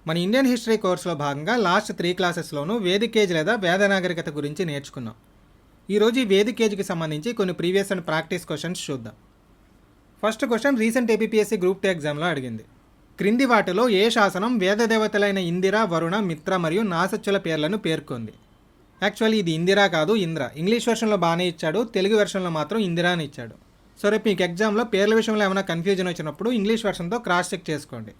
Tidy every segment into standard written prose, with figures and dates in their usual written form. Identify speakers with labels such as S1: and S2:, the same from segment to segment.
S1: మన Indian history కోర్సులో భాగంగా లాస్ట్ 3 క్లాసెస్లోనూ వేదికేజ్ లేదా వేద నాగరికత గురించి నేర్చుకున్నాం. ఈరోజు ఈ వేదికేజ్కి సంబంధించి కొన్ని ప్రీవియస్ అండ్ ప్రాక్టీస్ క్వశ్చన్స్ చూద్దాం. First question recent APSC group 2 ఎగ్జామ్లో అడిగింది. క్రింది వాటిలో ఏ శాసనం వేద దేవతలైన ఇందిర, వరుణ, మిత్ర మరియు నాసచ్చుల పేర్లను పేర్కొంది? యాక్చువల్లీ ఇది ఇందిరా కాదు, ఇంద్ర. ఇంగ్లీష్ వెర్షన్లో బాగానే ఇచ్చాడు, తెలుగు వెర్షన్లో మాత్రం ఇందిరా అని ఇచ్చాడు. సో రేపు మీకు ఎగ్జామ్లో పేర్ల విషయంలో ఏమైనా కన్ఫ్యూజన్ వచ్చినప్పుడు ఇంగ్లీష్ వెర్షన్తో క్రాస్ చెక్ చేసుకోండి.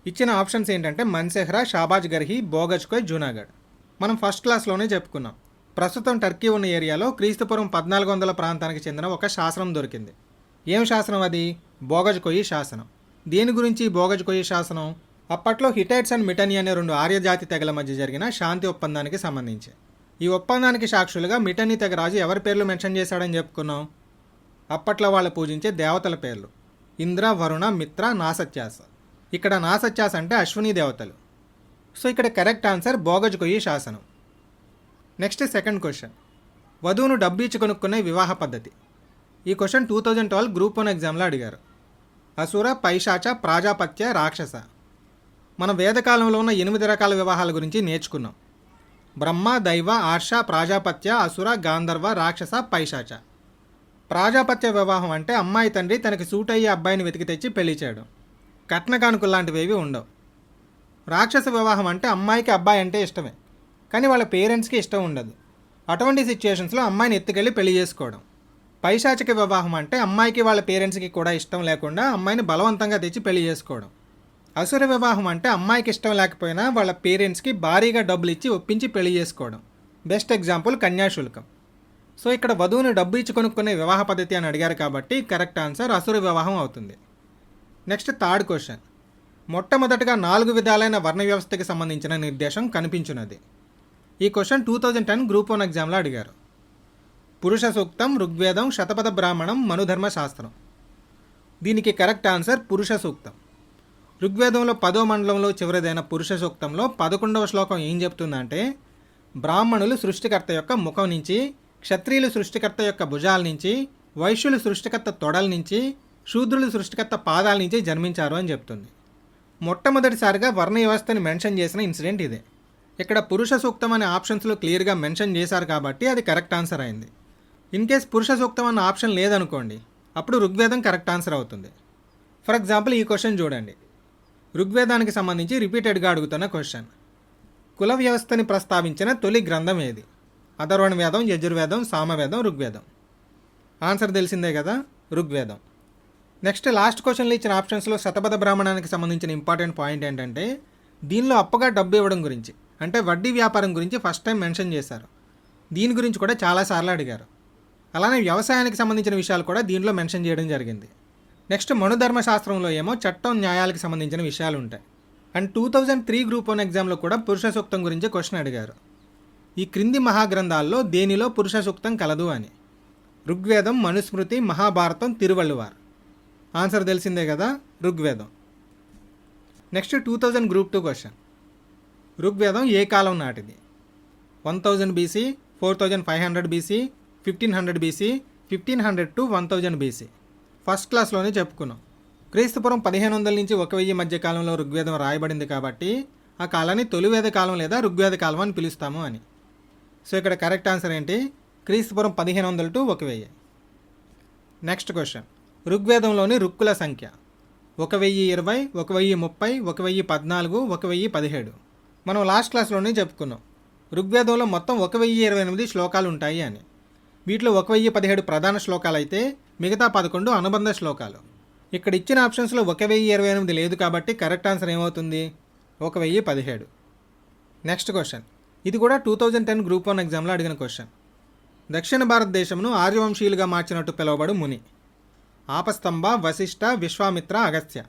S1: ఇచ్చిన ఆప్షన్స్ ఏంటంటే మన్సెహ్రా, షాబాజ్ గర్హి, బోగజ్కోయ్, జూనాగఢ్. మనం ఫస్ట్ క్లాస్లోనే చెప్పుకున్నాం. ప్రస్తుతం టర్కీ ఉన్న ఏరియాలో క్రీస్తుపూర్వం 1400 ప్రాంతానికి చెందిన ఒక శాసనం దొరికింది. ఏం శాసనం అది? బోగజ్కోయి శాసనం. దేని గురించి బోగజ్కోయి శాసనం? అప్పట్లో హిటైట్స్ అండ్ మిటనీ అనే 2 ఆర్యజాతి తెగల మధ్య జరిగిన శాంతి ఒప్పందానికి సంబంధించి. ఈ ఒప్పందానికి సాక్షులుగా మిటనీ తెగ రాజు ఎవరి పేర్లు మెన్షన్ చేశాడని చెప్పుకున్నాం? అప్పట్లో వాళ్ళు పూజించే దేవతల పేర్లు ఇంద్ర, వరుణ, మిత్ర, నాసత్యాస. ఇక్కడ నాసత్యాస అంటే అశ్విని దేవతలు. సో ఇక్కడ కరెక్ట్ ఆన్సర్ బోగజ్కోయి శాసనం. నెక్స్ట్ సెకండ్ క్వశ్చన్, వధువును డబ్బు ఇచ్చి కొనుక్కునే వివాహ పద్ధతి. ఈ క్వశ్చన్ 2012 గ్రూప్ 1 ఎగ్జామ్లో అడిగారు. అసుర, పైశాచ, ప్రాజాపత్య, రాక్షస. మన వేదకాలంలో ఉన్న 8 రకాల వివాహాల గురించి నేర్చుకున్నాం. బ్రహ్మ, దైవ, ఆర్ష, ప్రాజాపత్య, అసుర, గాంధర్వ, రాక్షస, పైశాచ. ప్రాజాపత్య వివాహం అంటే అమ్మాయి తండ్రి తనకి సూట్ అయ్యే అబ్బాయిని వెతికి తెచ్చి పెళ్లి చేయడం. కట్న కానుకలు లాంటివి ఉండవు. రాక్షస వివాహం అంటే అమ్మాయికి అబ్బాయి అంటే ఇష్టమే, కానీ వాళ్ళ పేరెంట్స్కి ఇష్టం ఉండదు. అటువంటి సిచ్యుయేషన్స్లో అమ్మాయిని ఎత్తుకెళ్ళి పెళ్లి చేసుకోవడం. పైశాచిక వివాహం అంటే అమ్మాయికి వాళ్ళ పేరెంట్స్కి కూడా ఇష్టం లేకుండా అమ్మాయిని బలవంతంగా తెచ్చి పెళ్లి చేసుకోవడం. అసుర వివాహం అంటే అమ్మాయికి ఇష్టం లేకపోయినా వాళ్ళ పేరెంట్స్కి భారీగా డబ్బులు ఇచ్చి ఒప్పించి పెళ్లి చేసుకోవడం. Best example Kanyasulkam. సో ఇక్కడ వధువుని డబ్బు ఇచ్చి కొనుక్కునే వివాహ పద్ధతి అని అడిగారు కాబట్టి కరెక్ట్ ఆన్సర్ అసుర వివాహం అవుతుంది. నెక్స్ట్ థర్డ్ క్వశ్చన్, మొట్టమొదటగా 4 విధాలైన వర్ణ వ్యవస్థకి సంబంధించిన నిర్దేశం కనిపించున్నది. ఈ క్వశ్చన్ 2010 గ్రూప్ 1 ఎగ్జామ్లో అడిగారు. పురుష సూక్తం, ఋగ్వేదం, శతపథ బ్రాహ్మణం, మనుధర్మ శాస్త్రం. దీనికి కరెక్ట్ ఆన్సర్ పురుష సూక్తం. ఋగ్వేదంలో 10వ మండలంలో చివరిదైన పురుష సూక్తంలో 11వ శ్లోకం ఏం చెప్తుందంటే, బ్రాహ్మణులు సృష్టికర్త యొక్క ముఖం నుంచి, క్షత్రియులు సృష్టికర్త యొక్క భుజాల నుంచి, వైశ్యులు సృష్టికర్త తొడల నుంచి, శూద్రులు సృష్టికర్త పాదాల నుంచి జన్మించారు అని చెప్తుంది. మొట్టమొదటిసారిగా వర్ణ వ్యవస్థని మెన్షన్ చేసిన ఇన్సిడెంట్ ఇదే. ఇక్కడ పురుష సూక్తం అనే ఆప్షన్స్లో క్లియర్గా మెన్షన్ చేశారు కాబట్టి అది కరెక్ట్ ఆన్సర్ అయింది. ఇన్ కేస్ పురుష సూక్తం అన్న ఆప్షన్ లేదనుకోండి, అప్పుడు ఋగ్వేదం కరెక్ట్ ఆన్సర్ అవుతుంది. ఫర్ ఎగ్జాంపుల్ ఈ క్వశ్చన్ చూడండి. ఋగ్వేదానికి సంబంధించి రిపీటెడ్గా అడుగుతున్న క్వశ్చన్, కుల వ్యవస్థని ప్రస్తావించిన తొలి గ్రంథం ఏది? అథర్వణ వేదం, యజుర్వేదం, సామవేదం, ఋగ్వేదం. ఆన్సర్ తెలిసిందే కదా, ఋగ్వేదం. నెక్స్ట్ లాస్ట్ క్వశ్చన్లో ఇచ్చిన ఆప్షన్స్లో శతపథ బ్రాహ్మణానికి సంబంధించిన ఇంపార్టెంట్ పాయింట్ ఏంటంటే, దీనిలో అప్పగా డబ్బు ఇవ్వడం గురించి అంటే వడ్డీ వ్యాపారం గురించి ఫస్ట్ టైం మెన్షన్ చేశారు. దీని గురించి కూడా చాలాసార్లు అడిగారు. అలానే వ్యవసాయానికి సంబంధించిన విషయాలు కూడా దీనిలో మెన్షన్ చేయడం జరిగింది. నెక్స్ట్ మనుధర్మ శాస్త్రంలో ఏమో చట్టం, న్యాయాలకు సంబంధించిన విషయాలు ఉంటాయి. అండ్ 2003 గ్రూప్ 1 ఎగ్జామ్లో కూడా పురుష సూక్తం గురించి క్వశ్చన్ అడిగారు. ఈ క్రింది మహాగ్రంథాల్లో దేనిలో పురుష సూక్తం కలదు అని? ఋగ్వేదం, మనుస్మృతి, మహాభారతం, తిరువళ్ళువార్. ఆన్సర్ తెలిసిందే కదా, ఋగ్వేదం. నెక్స్ట్ 2000 గ్రూప్ 2 క్వశ్చన్, ఋగ్వేదం ఏ కాలం నాటిది? 1000 BC, 4500 BC, 1500 BC, 1500 to 1000 BC. First క్లాస్లోనే చెప్పుకున్నాం. క్రీస్తుపురం 1500 నుంచి 1000 మధ్య కాలంలో ఋగ్వేదం రాయబడింది కాబట్టి ఆ కాలాన్ని తొలివేద కాలం లేదా ఋగ్వేద కాలం అని పిలుస్తాము అని. సో ఇక్కడ కరెక్ట్ ఆన్సర్ ఏంటి? క్రీస్తుపురం 1500 to 1000. నెక్స్ట్ క్వశ్చన్, ఋగ్వేదంలోని రుక్కుల సంఖ్య 1020, 1030, 1014, 1017. మనం లాస్ట్ క్లాస్లోనే చెప్పుకున్నాం. ఋగ్వేదంలో మొత్తం 1028 శ్లోకాలు ఉంటాయి అని. వీటిలో 1017 ప్రధాన శ్లోకాలు అయితే మిగతా 11 అనుబంధ శ్లోకాలు. ఇక్కడ ఇచ్చిన ఆప్షన్స్లో 1028 లేదు కాబట్టి కరెక్ట్ ఆన్సర్ ఏమవుతుంది? 1017. నెక్స్ట్ క్వశ్చన్, ఇది కూడా 2010 గ్రూప్ 1 ఎగ్జామ్లో అడిగిన క్వశ్చన్. దక్షిణ భారతదేశంను ఆర్యవంశీయులుగా మార్చినట్టు పిలువబడు ముని? ఆపస్తంభ, వశిష్ఠ, విశ్వామిత్ర, అగస్త్య.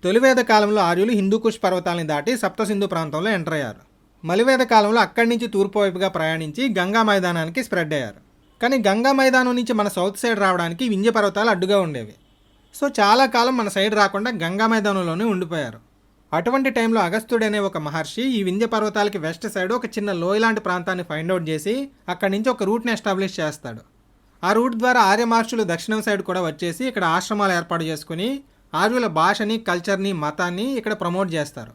S1: తొలివేద కాలంలో ఆర్యులు హిందూకుష్ పర్వతాలను దాటి సప్తసింధు ప్రాంతంలో ఎంటర్ అయ్యారు. మలివేద కాలంలో అక్కడి నుంచి తూర్పు వైపుగా ప్రయాణించి గంగా మైదానానికి స్ప్రెడ్ అయ్యారు. కానీ గంగా మైదానం నుంచి మన సౌత్ సైడ్ రావడానికి వింధ్య పర్వతాలు అడ్డుగా ఉండేవి. సో చాలా కాలం మన సైడ్ రాకుండా గంగా మైదానంలోనే ఉండిపోయారు. అటువంటి టైంలో అగస్త్యుడు అనే ఒక మహర్షి ఈ వింధ్య పర్వతాలకి వెస్ట్ సైడ్ ఒక చిన్న లోయ లాంటి ప్రాంతాన్ని ఫైండ్ అవుట్ చేసి అక్కడి నుంచి ఒక రూట్ని ఎస్టాబ్లిష్ చేస్తాడు. ఆ రూట్ ద్వారా ఆర్య మహర్షులు దక్షిణం సైడ్ కూడా వచ్చేసి ఇక్కడ ఆశ్రమాలు ఏర్పాటు చేసుకుని ఆర్యుల భాషని, కల్చర్ని, మతాన్ని ఇక్కడ ప్రమోట్ చేస్తారు.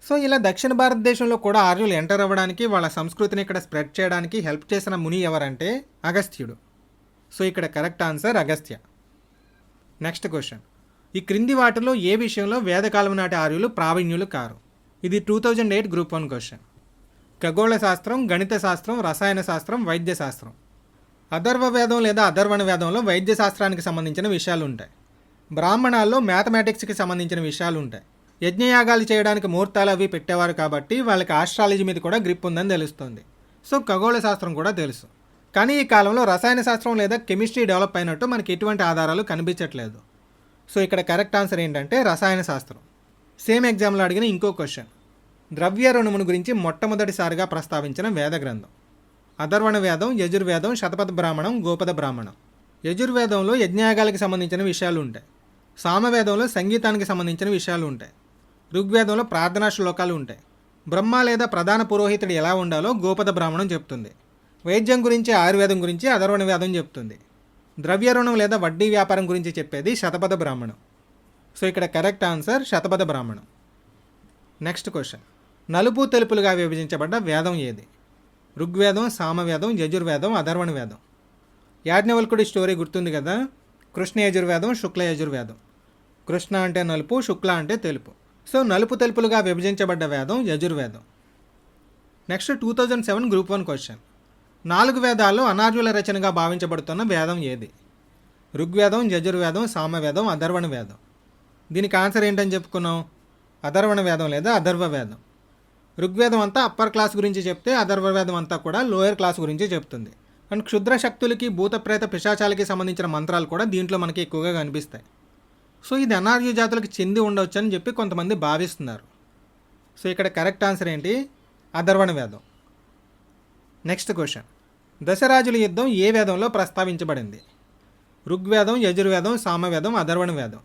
S1: సో ఇలా దక్షిణ భారతదేశంలో కూడా ఆర్యులు ఎంటర్ అవ్వడానికి, వాళ్ళ సంస్కృతిని ఇక్కడ స్ప్రెడ్ చేయడానికి హెల్ప్ చేసిన ముని ఎవరంటే అగస్త్యుడు. సో ఇక్కడ correct answer Agastya. Next question, ఈ క్రింది వాటిలో ఏ విషయంలో వేదకాలం నాటి ఆర్యులు ప్రావీణ్యులు కారు? ఇది 2008 గ్రూప్ 1 క్వశ్చన్. ఖగోళ శాస్త్రం, గణిత శాస్త్రం, రసాయన శాస్త్రం, వైద్య శాస్త్రం. అథర్వ వేదం లేదా అథర్వణ వేదంలో వైద్య శాస్త్రానికి సంబంధించిన విషయాలు ఉంటాయి. బ్రాహ్మణాల్లో మ్యాథమెటిక్స్కి సంబంధించిన విషయాలు ఉంటాయి. యజ్ఞయాగాలు చేయడానికి ముహూర్తాలు అవి పెట్టేవారు కాబట్టి వాళ్ళకి ఆస్ట్రాలజీ మీద కూడా గ్రిప్ ఉందని తెలుస్తుంది. సో ఖగోళ శాస్త్రం కూడా తెలుసు. కానీ ఈ కాలంలో రసాయన శాస్త్రం లేదా కెమిస్ట్రీ డెవలప్ అయినట్టు మనకి ఎటువంటి ఆధారాలు కనిపించట్లేదు. సో ఇక్కడ కరెక్ట్ ఆన్సర్ ఏంటంటే రసాయన శాస్త్రం. సేమ్ ఎగ్జామ్లో అడిగిన ఇంకో క్వశ్చన్, ద్రవ్యారుణమును గురించి మొట్టమొదటిసారిగా ప్రస్తావించిన వేద గ్రంథం? అథర్వణ వేదం, యజుర్వేదం, శతపథ బ్రాహ్మణం, గోపద బ్రాహ్మణం. యజుర్వేదంలో యజ్ఞయాగాలకు సంబంధించిన విషయాలు ఉంటాయి. సామవేదంలో సంగీతానికి సంబంధించిన విషయాలు ఉంటాయి. ఋగ్వేదంలో ప్రార్థనా శ్లోకాలు ఉంటాయి. బ్రహ్మ లేదా ప్రధాన పురోహితుడు ఎలా ఉండాలో గోపద బ్రాహ్మణం చెప్తుంది. వైద్యం గురించి, ఆయుర్వేదం గురించి అథర్వణ వేదం చెప్తుంది. ద్రవ్యరుణం లేదా వడ్డీ వ్యాపారం గురించి చెప్పేది శతపథ బ్రాహ్మణం. సో ఇక్కడ కరెక్ట్ ఆన్సర్ శతపథ బ్రాహ్మణం. నెక్స్ట్ క్వశ్చన్, నలుపు తెలుపులుగా విభజించబడ్డ వేదం ఏది? ఋగ్వేదం, సామవేదం, యజుర్వేదం, అథర్వణ వేదం. యాజ్ఞవల్కుడి స్టోరీ గుర్తుంది కదా, కృష్ణ యజుర్వేదం, శుక్ల యజుర్వేదం. కృష్ణ అంటే నలుపు, శుక్ల అంటే తెలుపు. సో నలుపు తెలుపులుగా విభజించబడ్డ వేదం యజుర్వేదం. నెక్స్ట్ 2007 గ్రూప్ 1 క్వశ్చన్, 4 వేదాల్లో అనార్యుల రచనగా భావించబడుతున్న వేదం ఏది? ఋగ్వేదం, యజుర్వేదం, సామవేదం, అథర్వణ వేదం. దీనికి ఆన్సర్ ఏంటని చెప్పుకున్నాం? అథర్వణ వేదం లేదా అథర్వ వేదం. ఋగ్వేదం అంతా అప్పర్ క్లాస్ గురించి చెప్తే అథర్వ వేదం అంతా కూడా లోయర్ క్లాస్ గురించి చెప్తుంది. అండ్ క్షుద్ర శక్తులకి, భూతప్రేత పిశాచాలకి సంబంధించిన మంత్రాలు కూడా దీంట్లో మనకి ఎక్కువగా కనిపిస్తాయి. సో ఇది అనార్య జాతులకు చెంది ఉండవచ్చు అని చెప్పి కొంతమంది భావిస్తున్నారు. సో ఇక్కడ కరెక్ట్ ఆన్సర్ ఏంటి? అథర్వణ వేదం. నెక్స్ట్ క్వశ్చన్, దశరాజుల యుద్ధం ఏ వేదంలో ప్రస్తావించబడింది? ఋగ్వేదం, యజుర్వేదం, సామవేదం, అథర్వణ వేదం.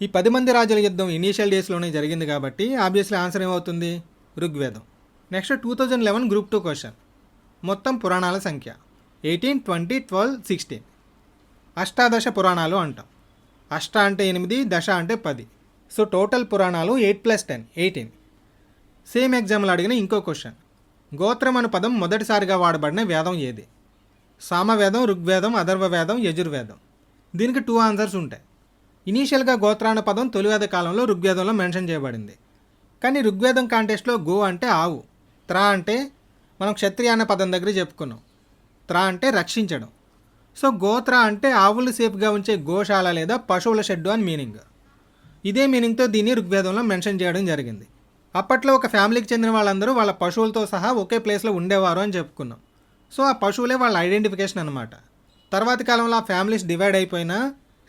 S1: ఈ 10 మంది రాజుల యుద్ధం ఇనీషియల్ డేస్లోనే జరిగింది కాబట్టి ఆబ్వియస్లీ ఆన్సర్ ఏమవుతుంది? ఋగ్వేదం. నెక్స్ట్ 2011 గ్రూప్ 2 క్వశ్చన్, మొత్తం పురాణాల సంఖ్య 18, 20, 12, 16. అష్టాదశ పురాణాలు అంటాం. అష్ట అంటే 8, దశ అంటే 10. సో టోటల్ పురాణాలు 8 + 10 18. సేమ్ ఎగ్జామ్లో అడిగిన ఇంకో క్వశ్చన్, గోత్రం అను పదం మొదటిసారిగా వాడబడిన వేదం ఏది? సామవేదం, ఋగ్వేదం, అథర్వ వేదం, యజుర్వేదం. దీనికి 2 ఆన్సర్స్ ఉంటాయి. ఇనీషియల్గా గోత్ర అనే పదం తొలివేద కాలంలో ఋగ్వేదంలో మెన్షన్ చేయబడింది. కానీ ఋగ్వేదం కాంటెస్ట్లో గో అంటే ఆవు, త్ర అంటే మనం క్షత్రియ అనే పదం దగ్గర చెప్పుకున్నాం. త్ర అంటే రక్షించడం. సో గోత్ర అంటే ఆవులు సేఫ్గా ఉంచే గోశాల లేదా పశువుల షెడ్డు అని మీనింగ్. ఇదే మీనింగ్తో దీన్ని ఋగ్వేదంలో మెన్షన్ చేయడం జరిగింది. అప్పట్లో ఒక ఫ్యామిలీకి చెందిన వాళ్ళందరూ వాళ్ళ పశువులతో సహా ఒకే ప్లేస్లో ఉండేవారు అని చెప్పుకున్నాం. సో ఆ పశువులే వాళ్ళ ఐడెంటిఫికేషన్ అనమాట. తర్వాతి కాలంలో ఆ ఫ్యామిలీస్ డివైడ్ అయిపోయినా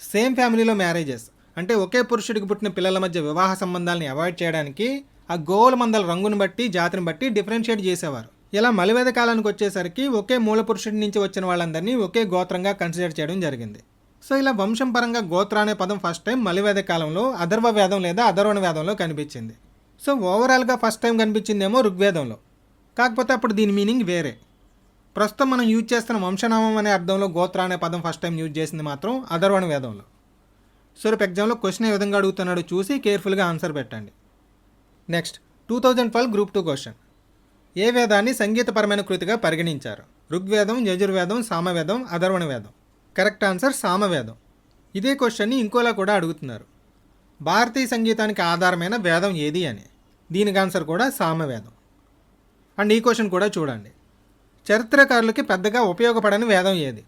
S1: సేమ్ ఫ్యామిలీలో మ్యారేజెస్ అంటే ఒకే పురుషుడికి పుట్టిన పిల్లల మధ్య వివాహ సంబంధాలని అవాయిడ్ చేయడానికి ఆ గోవుల మందల రంగును బట్టి, జాతిని బట్టి డిఫరెన్షియేట్ చేసేవారు. ఇలా మలివేద కాలానికి వచ్చేసరికి ఒకే మూల పురుషుడి నుంచి వచ్చిన వాళ్ళందరినీ ఒకే గోత్రంగా కన్సిడర్ చేయడం జరిగింది. సో ఇలా వంశం పరంగా గోత్ర అనే పదం ఫస్ట్ టైం మలివేద కాలంలో అథర్వ వేదం లేదా అథర్వణ వేదంలో కనిపించింది. సో ఓవరాల్గా ఫస్ట్ టైం కనిపించిందేమో ఋగ్వేదంలో, కాకపోతే అప్పుడు దీని మీనింగ్ వేరే. ప్రస్తుతం మనం యూజ్ చేస్తున్న వంశనామం అనే అర్థంలో గోత్ర అనే పదం ఫస్ట్ టైం యూజ్ చేసింది మాత్రం అథర్వణ వేదంలో. సో రేపు ఎగ్జామ్లో క్వశ్చన్ ఏ విధంగా అడుగుతున్నాడో చూసి కేర్ఫుల్గా ఆన్సర్ పెట్టండి. నెక్స్ట్ 2012 గ్రూప్ 2 క్వశ్చన్, ఏ వేదాన్ని సంగీతపరమైన కృతిగా పరిగణించారు? ఋగ్వేదం, యజుర్వేదం, సామవేదం, అథర్వణ వేదం. కరెక్ట్ ఆన్సర్ సామవేదం. ఇదే క్వశ్చన్ని ఇంకోలా కూడా అడుగుతున్నారు, భారతీయ సంగీతానికి ఆధారమైన వేదం ఏది అని. దీనికి ఆన్సర్ కూడా సామవేదం. అండ్ ఈ క్వశ్చన్ కూడా చూడండి, చరిత్రకారులకి పెద్దగా ఉపయోగపడని వేదం ఏది?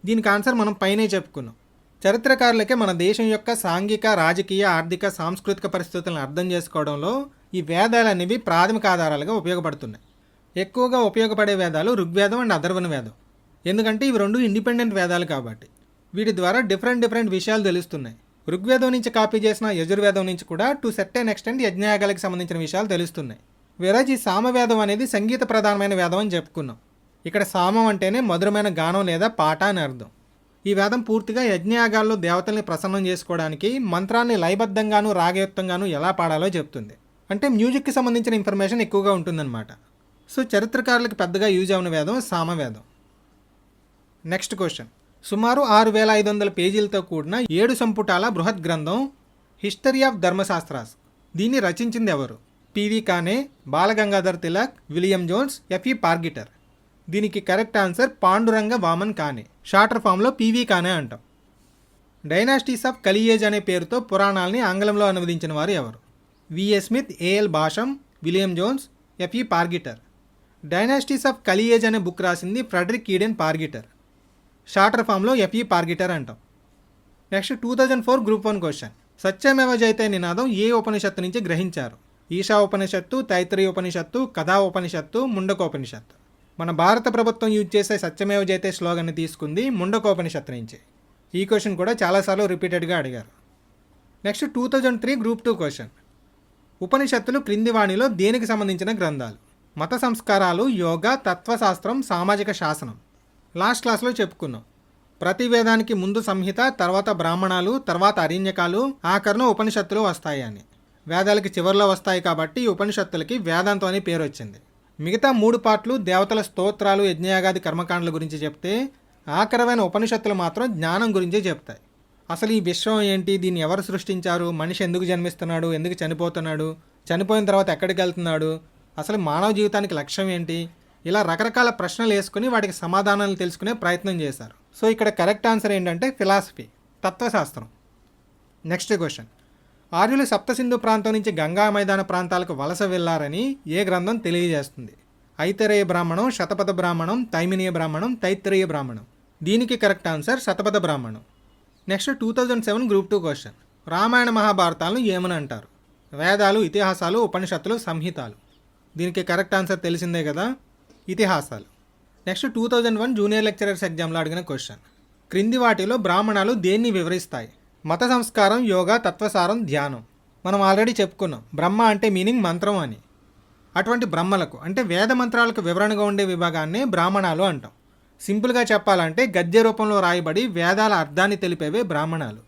S1: దీనికి ఆన్సర్ మనం పైనే చెప్పుకున్నాం. చరిత్రకారులకే మన దేశం యొక్క సాంఘిక, రాజకీయ, ఆర్థిక, సాంస్కృతిక పరిస్థితులను అర్థం చేసుకోవడంలో ఈ వేదాలు అనేవి ప్రాథమిక ఆధారాలుగా ఉపయోగపడుతున్నాయి. ఎక్కువగా ఉపయోగపడే వేదాలు ఋగ్వేదం అండ్ అథర్వణ వేదం. ఎందుకంటే ఇవి 2 ఇండిపెండెంట్ వేదాలు కాబట్టి వీటి ద్వారా డిఫరెంట్ విషయాలు తెలుస్తున్నాయి. ఋగ్వేదం నుంచి కాపీ చేసిన యజుర్వేదం నుంచి కూడా టు సర్టెన్ ఎక్స్టెంట్ యజ్ఞయాగాలకు సంబంధించిన విషయాలు తెలుస్తున్నాయి. వేరాజ్ ఈ సామవేదం అనేది సంగీత ప్రధానమైన వేదం అని చెప్పుకున్నాం. ఇక్కడ సామం అంటేనే మధురమైన గానం లేదా పాట అని అర్థం. ఈ వేదం పూర్తిగా యజ్ఞయాగాల్లో దేవతల్ని ప్రసన్నం చేసుకోవడానికి మంత్రాన్ని లయబద్ధంగాను రాగయుక్తంగాను ఎలా పాడాలో చెప్తుంది. అంటే మ్యూజిక్కి సంబంధించిన ఇన్ఫర్మేషన్ ఎక్కువగా ఉంటుందన్నమాట. సో చరిత్రకారులకు పెద్దగా యూజ్ అయిన వేదం సామవేదం. నెక్స్ట్ క్వశ్చన్, సుమారు 6500 పేజీలతో కూడిన 7 సంపుటాల బృహత్ గ్రంథం హిస్టరీ ఆఫ్ ధర్మశాస్త్రాస్. దీన్ని రచించింది ఎవరు? PV Kane, Balagangadhar Tilak, William Jones, FE Pargiter. దీనికి కరెక్ట్ ఆన్సర్ పాండురంగ వామన్ కానే. షార్టర్ ఫామ్లో పివి కానే అంటాం. డైనాస్టీస్ ఆఫ్ కలియేజ్ అనే పేరుతో పురాణాలని ఆంగ్లంలో అనువదించిన వారు ఎవరు? VA Smith, AL Basham, William Jones, FE Pargiter. Dynasties of Kali age అనే బుక్ రాసింది ఫ్రెడరిక్ ఈడెన్ పార్గిటర్. షార్టర్ ఫామ్లో ఎఫ్ఈ పార్గిటర్ అంటాం. Next 2004 group 1 question. Satyameva Jayate నినాదం ఏ ఉపనిషత్తు నుంచి గ్రహించారు? ఈశా ఉపనిషత్తు, తైత్రీయ ఉపనిషత్తు, కథా ఉపనిషత్తు, ముండకోపనిషత్తు. మన భారత ప్రభుత్వం యూజ్ చేసే సత్యమేవ జయతే స్లోగన్ని తీసుకుంది ముండకోపనిషత్తు నుంచి. ఈ క్వశ్చన్ కూడా చాలాసార్లు రిపీటెడ్గా అడిగారు. Next 2003 group 2 question. ఉపనిషత్తులు క్రింది వాణిలో దేనికి సంబంధించిన గ్రంథాలు? మత సంస్కారాలు, యోగా, తత్వశాస్త్రం, సామాజిక శాసనం. లాస్ట్ క్లాస్లో చెప్పుకున్నాం, ప్రతి వేదానికి ముందు సంహిత, తర్వాత బ్రాహ్మణాలు, తర్వాత అరణ్యకాలు, ఆఖరణ ఉపనిషత్తులు వస్తాయి అని. వేదాలకి చివరిలో వస్తాయి కాబట్టి ఈ ఉపనిషత్తులకి వేదాంతం అని పేరు వచ్చింది. మిగతా 3 పార్ట్లు దేవతల స్తోత్రాలు, యజ్ఞయాగాది కర్మకాండల గురించి చెప్తే ఆఖరమైన ఉపనిషత్తులు మాత్రం జ్ఞానం గురించి చెప్తాయి. అసలు ఈ విశ్వం ఏంటి, దీన్ని ఎవరు సృష్టించారు, మనిషి ఎందుకు జన్మిస్తున్నాడు, ఎందుకు చనిపోతున్నాడు, చనిపోయిన తర్వాత ఎక్కడికి వెళ్తున్నాడు, అసలు మానవ జీవితానికి లక్ష్యం ఏంటి, ఇలా రకరకాల ప్రశ్నలు వేసుకుని వాటికి సమాధానాలు తెలుసుకునే ప్రయత్నం చేశారు. సో ఇక్కడ కరెక్ట్ ఆన్సర్ ఏంటంటే ఫిలాసఫీ, తత్వశాస్త్రం. Next question. ఆర్యులు సప్తసింధు ప్రాంతం నుంచి గంగా మైదాన ప్రాంతాలకు వలస వెళ్లారని ఏ గ్రంథం తెలియజేస్తుంది? ఐతరేయ బ్రాహ్మణం, శతపథ బ్రాహ్మణం, తైమినీయ బ్రాహ్మణం, తైత్రేయ బ్రాహ్మణం. దీనికి కరెక్ట్ ఆన్సర్ శతపథ బ్రాహ్మణం. Next 2007 group 2 question. రామాయణ మహాభారతాలను ఏమని అంటారు? వేదాలు, ఇతిహాసాలు, ఉపనిషత్తులు, సంహితాలు. దీనికి కరెక్ట్ ఆన్సర్ తెలిసిందే కదా, ఇతిహాసాలు. నెక్స్ట్ 2001 జూనియర్ లెక్చరర్స్ ఎగ్జామ్లో అడిగిన క్వశ్చన్. క్రింది వాటిలో బ్రాహ్మణాలు దేన్ని వివరిస్తాయి? మత సంస్కారం, యోగా, తత్వసారం, ధ్యానం. మనం ఆల్రెడీ చెప్పుకున్నాం, బ్రహ్మ అంటే మీనింగ్ మంత్రం అని. అటువంటి బ్రహ్మలకు అంటే వేద మంత్రాలకు వివరణగా ఉండే విభాగాన్ని బ్రాహ్మణాలు అంటాం. సింపుల్గా చెప్పాలంటే గద్య రూపంలో రాయబడి వేదాల అర్థాన్ని తెలిపేవే బ్రాహ్మణాలు.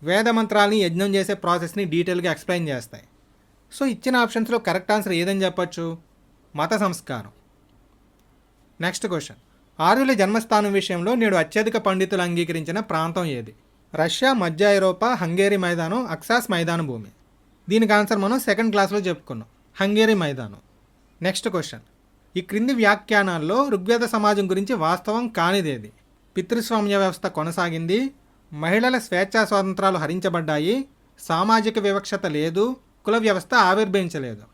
S1: వేద మంత్రాలని యజ్ఞం చేసే ప్రాసెస్ని డీటెయిల్గా ఎక్స్ప్లెయిన్ చేస్తాయి. సో ఇచ్చిన ఆప్షన్స్లో కరెక్ట్ ఆన్సర్ ఏదని చెప్పొచ్చు? మత సంస్కారం. Next question. ఆర్యుల జన్మస్థానం విషయంలో నేడు అత్యధిక పండితులు అంగీకరించిన ప్రాంతం ఏది? రష్యా, మధ్య ఐరోపా, హంగేరీ మైదానం, అక్సాస్ మైదాన భూమి. దీనికి ఆన్సర్ మనం సెకండ్ క్లాస్లో చెప్పుకున్నాం, హంగేరీ మైదానం. Next question. ఈ క్రింది వ్యాఖ్యానాల్లో ఋగ్వేద సమాజం గురించి వాస్తవం కానిదేది? పితృస్వామ్య వ్యవస్థ కొనసాగింది, మహిళల స్వేచ్ఛా స్వాతంత్రాలు హరించబడ్డాయి, సామాజిక వివక్షత లేదు, కుల వ్యవస్థ ఆవిర్భవించలేదు.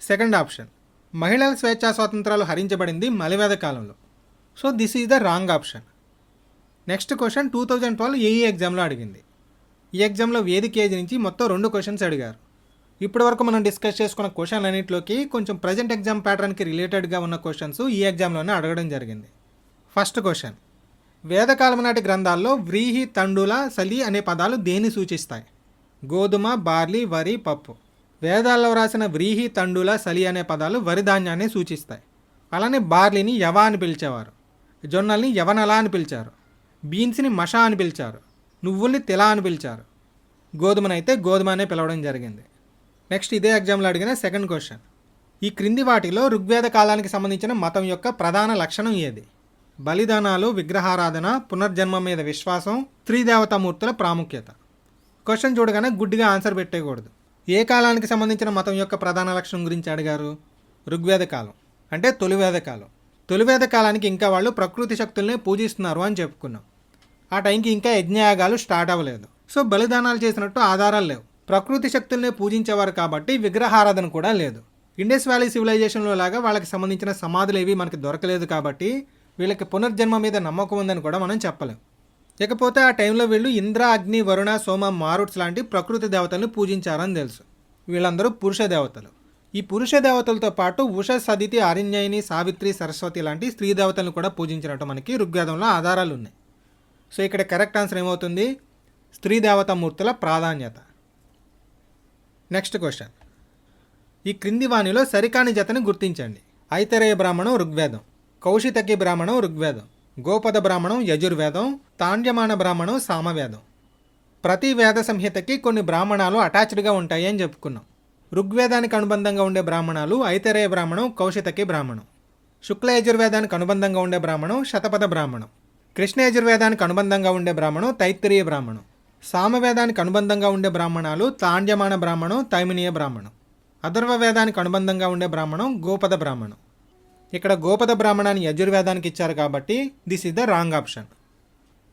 S1: సెకండ్ ఆప్షన్, మహిళల స్వేచ్ఛా స్వాతంత్రాలు హరించబడింది మలివేద కాలంలో. So this is the wrong option. Next question 2012 AE ఎగ్జామ్లో అడిగింది. ఈ ఎగ్జామ్లో వేదిక ఏజ్ నుంచి మొత్తం 2 క్వశ్చన్స్ అడిగారు. ఇప్పటి వరకు మనం డిస్కస్ చేసుకున్న క్వశ్చన్ అన్నింటిలోకి కొంచెం ప్రజెంట్ ఎగ్జామ్ ప్యాటర్న్కి రిలేటెడ్గా ఉన్న క్వశ్చన్స్ ఈ ఎగ్జామ్లోనే అడగడం జరిగింది. First question. వేదకాలం నాటి గ్రంథాల్లో వ్రీహి, తండుల, సలి అనే పదాలు దేన్ని సూచిస్తాయి? గోధుమ, బార్లీ, వరి, పప్పు. వేదాల్లో రాసిన వ్రీహి, తండుల, సలి అనే పదాలు వరి ధాన్యాన్ని సూచిస్తాయి. అలానే బార్లీని యవ అని పిలిచేవారు, జొన్నల్ని యవనల అని పిలిచారు, బీన్స్ని మషా అని పిలిచారు, నువ్వుల్ని తిల అని పిలిచారు, గోధుమనైతే గోధుమ అనే పిలవడం జరిగింది. నెక్స్ట్ ఇదే ఎగ్జామ్లో అడిగిన సెకండ్ క్వశ్చన్. ఈ క్రింది వాటిలో ఋగ్వేద కాలానికి సంబంధించిన మతం యొక్క ప్రధాన లక్షణం ఏది? బలిదానాలు, విగ్రహారాధన, పునర్జన్మ మీద విశ్వాసం, త్రిదేవతామూర్తుల ప్రాముఖ్యత. క్వశ్చన్ చూడగానే గుడ్డిగా ఆన్సర్ పెట్టేయకూడదు. ఏ కాలానికి సంబంధించిన మతం యొక్క ప్రధాన లక్షణం గురించి అడిగారు? ఋగ్వేద కాలం అంటే తొలివేద కాలం. తొలివేద కాలానికి ఇంకా వాళ్ళు ప్రకృతి శక్తుల్ని పూజిస్తున్నారు అని చెప్పుకున్నాం. ఆ టైంకి ఇంకా యజ్ఞయాగాలు స్టార్ట్ అవ్వలేదు. సో బలిదానాలు చేసినట్టు ఆధారాలు లేవు. ప్రకృతి శక్తుల్ని పూజించేవారు కాబట్టి విగ్రహారాధన కూడా లేదు. ఇండస్ వ్యాలీ సివిలైజేషన్లో లాగా వాళ్ళకి సంబంధించిన సమాధులు ఏవి మనకి దొరకలేదు కాబట్టి వీళ్ళకి పునర్జన్మ మీద నమ్మకం ఉందని కూడా మనం చెప్పలేం. ఇకపోతే ఆ టైంలో వీళ్ళు ఇంద్ర, అగ్ని, వరుణ, సోమ, మారుట్స్ లాంటి ప్రకృతి దేవతలను పూజించారని తెలుసు. వీళ్ళందరూ పురుష దేవతలు. ఈ పురుష దేవతలతో పాటు ఉష, సదితి, అరణ్యయిని, సావిత్రి, సరస్వతి లాంటి స్త్రీ దేవతలను కూడా పూజించినట్టు మనకి ఋగ్వేదంలో ఆధారాలు ఉన్నాయి. సో ఇక్కడ కరెక్ట్ ఆన్సర్ ఏమవుతుంది? స్త్రీ దేవతామూర్తుల ప్రాధాన్యత. Next question. ఈ క్రింది వాణిలో సరికాని జతని గుర్తించండి. ఐతరేయ బ్రాహ్మణం ఋగ్వేదం, కౌశితకి బ్రాహ్మణం ఋగ్వేదం, గోపద బ్రాహ్మణం యజుర్వేదం, తాండ్యమాన బ్రాహ్మణం సామవేదం. ప్రతి వేద సంహితకి కొన్ని బ్రాహ్మణాలు అటాచ్డ్గా ఉంటాయి అని చెప్పుకున్నాం. ఋగ్వేదానికి అనుబంధంగా ఉండే బ్రాహ్మణాలు ఐతరేయ బ్రాహ్మణం, కౌశితకి బ్రాహ్మణం. శుక్ల యజుర్వేదానికి అనుబంధంగా ఉండే బ్రాహ్మణం శతపథ బ్రాహ్మణం. కృష్ణ యజుర్వేదానికి అనుబంధంగా ఉండే బ్రాహ్మణం తైత్తిరీయ బ్రాహ్మణం. సామవేదానికి అనుబంధంగా ఉండే బ్రాహ్మణాలు తాండ్యమాన బ్రాహ్మణం, తైమినీయ బ్రాహ్మణం. అథర్వ వేదానికి అనుబంధంగా ఉండే బ్రాహ్మణం గోపద బ్రాహ్మణం. ఇక్కడ గోపద బ్రాహ్మణాన్ని యజుర్వేదానికి ఇచ్చారు కాబట్టి this is the wrong option.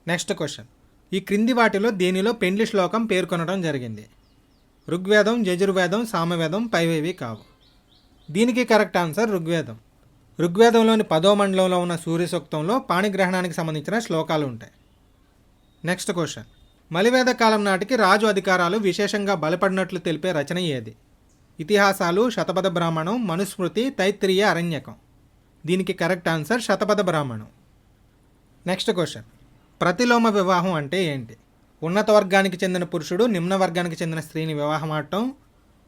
S1: Next question, ఈ క్రింది వాటిలో దేనిలో పెండ్లి శ్లోకం పేర్కొనడం జరిగింది? ఋగ్వేదం, యజుర్వేదం, సామవేదం పైవేవి కావు. దీనికి కరెక్ట్ ఆన్సర్ ఋగ్వేదం. ఋగ్వేదంలోని 10వ మండలంలో ఉన్న సూర్య సూక్తంలో పాణిగ్రహణానికి సంబంధించిన శ్లోకాలు ఉంటాయి. నెక్స్ట్ క్వశ్చన్, మలివేద కాలం నాటికి రాజు అధికారాలు విశేషంగా బలపడినట్లు తెలిపే రచన ఏది? ఇతిహాసాలు, శతపథ బ్రాహ్మణం, మనుస్మృతి, తైత్తిరీయ అరణ్యకం. దీనికి కరెక్ట్ ఆన్సర్ శతపథ బ్రాహ్మణం. నెక్స్ట్ క్వశ్చన్, ప్రతిలోమ వివాహం అంటే ఏంటి? ఉన్నత వర్గానికి చెందిన పురుషుడు నిమ్న వర్గానికి చెందిన స్త్రీని వివాహం ఆడటం,